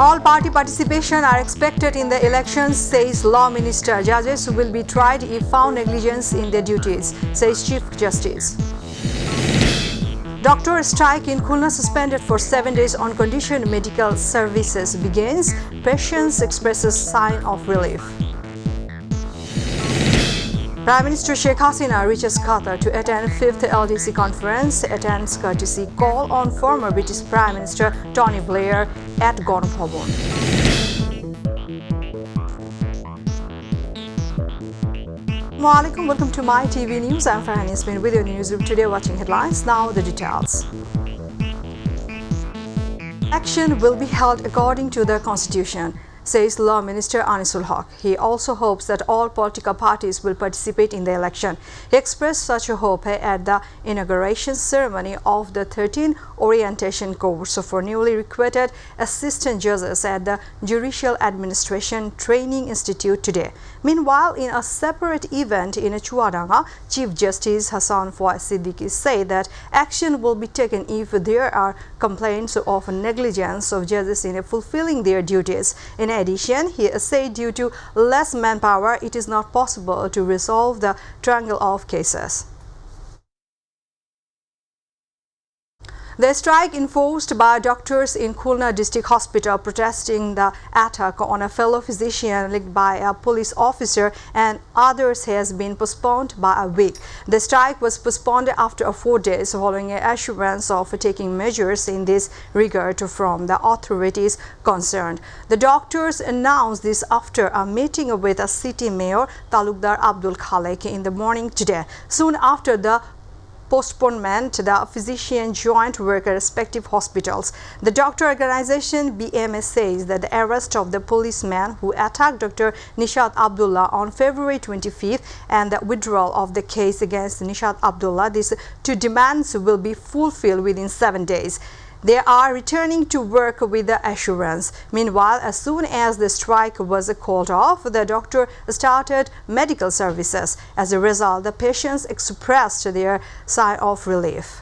All party participation are expected in the elections, says Law Minister. Judges will be tried if found negligence in their duties, says Chief Justice. Doctor strike in Khulna suspended for 7 days on condition medical services begins. Patients expresses sign of relief. Prime Minister Sheikh Hasina reaches Qatar to attend 5th LDC conference, attends courtesy call on former British Prime Minister Tony Blair at Ganabhavan. Assalamualaikum, welcome to myTV News. I'm Hasina with you in the newsroom today watching headlines. Now the details. Action will be held according to the Constitution, says Law Minister Anisul Haq. He also hopes that all political parties will participate in the election. He expressed such a hope at the inauguration ceremony of the 13th orientation course for newly recruited assistant judges at the Judicial Administration Training Institute today. Meanwhile, in a separate event in Chuadanga, Chief Justice Hassan Siddiqui said that action will be taken if there are complaints of negligence of judges in fulfilling their duties. In addition, he said due to less manpower, it is not possible to resolve the triangle of cases. The strike enforced by doctors in Khulna District Hospital protesting the attack on a fellow physician led by a police officer and others has been postponed by a week. The strike was postponed after 4 days following an assurance of taking measures in this regard from the authorities concerned. The doctors announced this after a meeting with a city mayor Talukdar Abdul Khalik in the morning today. Soon after the postponement, the physician joined work at respective hospitals. The doctor organization BMS says that the arrest of the policeman who attacked Dr. Nishat Abdullah on February 25th and the withdrawal of the case against Nishat Abdullah, these two demands will be fulfilled within 7 days. They are returning to work with the assurance. Meanwhile, as soon as the strike was called off, the doctor started medical services. As a result, the patients expressed their sigh of relief.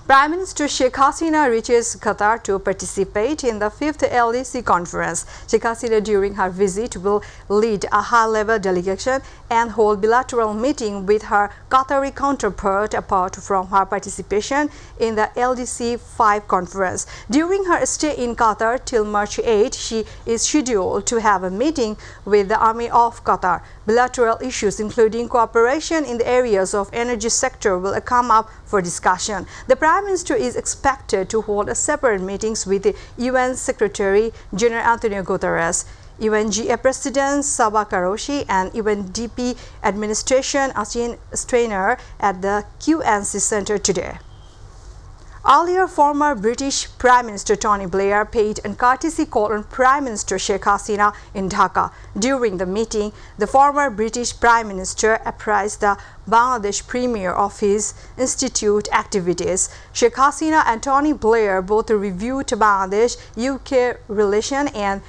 Prime Minister Sheikh Hasina reaches Qatar to participate in the 5th LDC conference. Sheikh Hasina during her visit will lead a high-level delegation and hold bilateral meeting with her Qatari counterpart apart from her participation in the LDC 5 conference. During her stay in Qatar till March 8, she is scheduled to have a meeting with the Army of Qatar. Bilateral issues including cooperation in the areas of energy sector will come up for discussion. The Prime Minister is expected to hold separate meetings with the UN Secretary General Antonio Guterres, UNGA President Sabah Karoshi and UNDP Administration Achin Strainer at the QNC Center today. Earlier, former British Prime Minister Tony Blair paid a courtesy call on Prime Minister Sheikh Hasina in Dhaka. During the meeting, the former British Prime Minister apprised the Bangladesh Premier of his institute activities. Sheikh Hasina and Tony Blair both reviewed Bangladesh-UK relation, and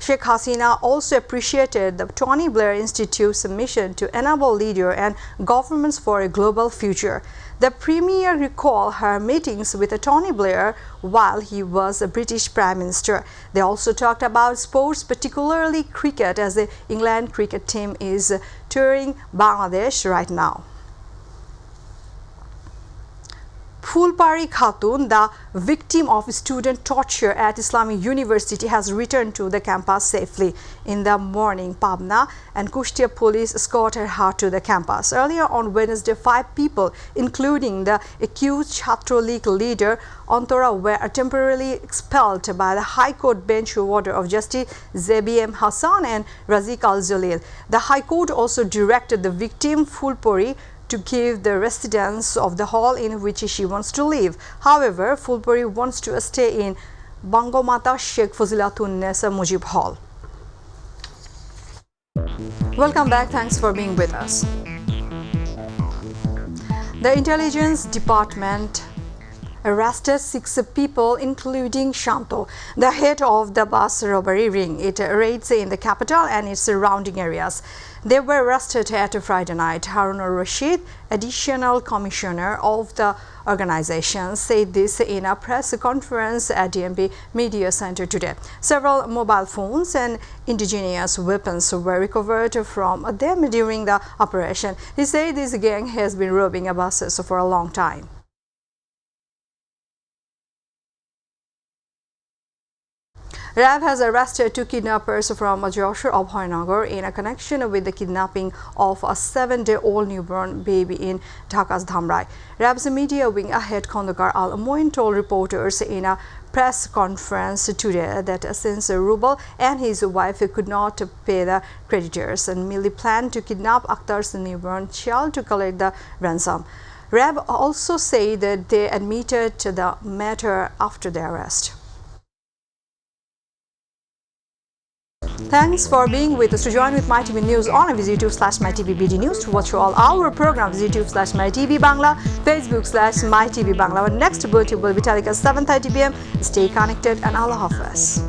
Sheikh Hasina also appreciated the Tony Blair Institute's mission to enable leaders and governments for a global future. The Premier recalled her meetings with Tony Blair while he was a British Prime Minister. They also talked about sports, particularly cricket, as the England cricket team is touring Bangladesh right now. Fulpari Khatun, the victim of student torture at Islamic University, has returned to the campus safely. In the morning, Pabna and Kushtia police escorted her to the campus. Earlier on Wednesday, 5 people, including the accused Chhatro League leader Antara, were temporarily expelled by the High Court bench order of Justice ZBM Hassan and Razik Al-Jalil. The High Court also directed the victim, Fulpari, to give the residence of the hall in which she wants to live. However, Fulpari wants to stay in Bangomata Sheikh Fazilatun Nesa Mujib Hall. Welcome back. Thanks for being with us. The Intelligence Department arrested 6 people, including Shanto, the head of the bus robbery ring. It raids in the capital and its surrounding areas. They were arrested at Friday night. Harun al-Rashid, additional commissioner of the organization, said this in a press conference at DMB Media Center today. Several mobile phones and indigenous weapons were recovered from them during the operation. He said this gang has been robbing buses for a long time. RAB has arrested 2 kidnappers from Joshua of Hoynagar in a connection with the kidnapping of a 7-day-old newborn baby in Dhaka's Dhamrai. RAB's media wing head Khandakar Al-Moin told reporters in a press conference today that since Rubal and his wife could not pay the creditors and merely planned to kidnap Akhtar's newborn child to collect the ransom. RAB also said that they admitted the matter after the arrest. Thanks for being with us. To join with MyTV News on, visit YouTube/mytvbd news. To watch all our programs, YouTube/mytv Bangla, Facebook/mytv Bangla. Our next bulletin will be telling us 7:30 p.m. Stay connected and Allah Hafiz.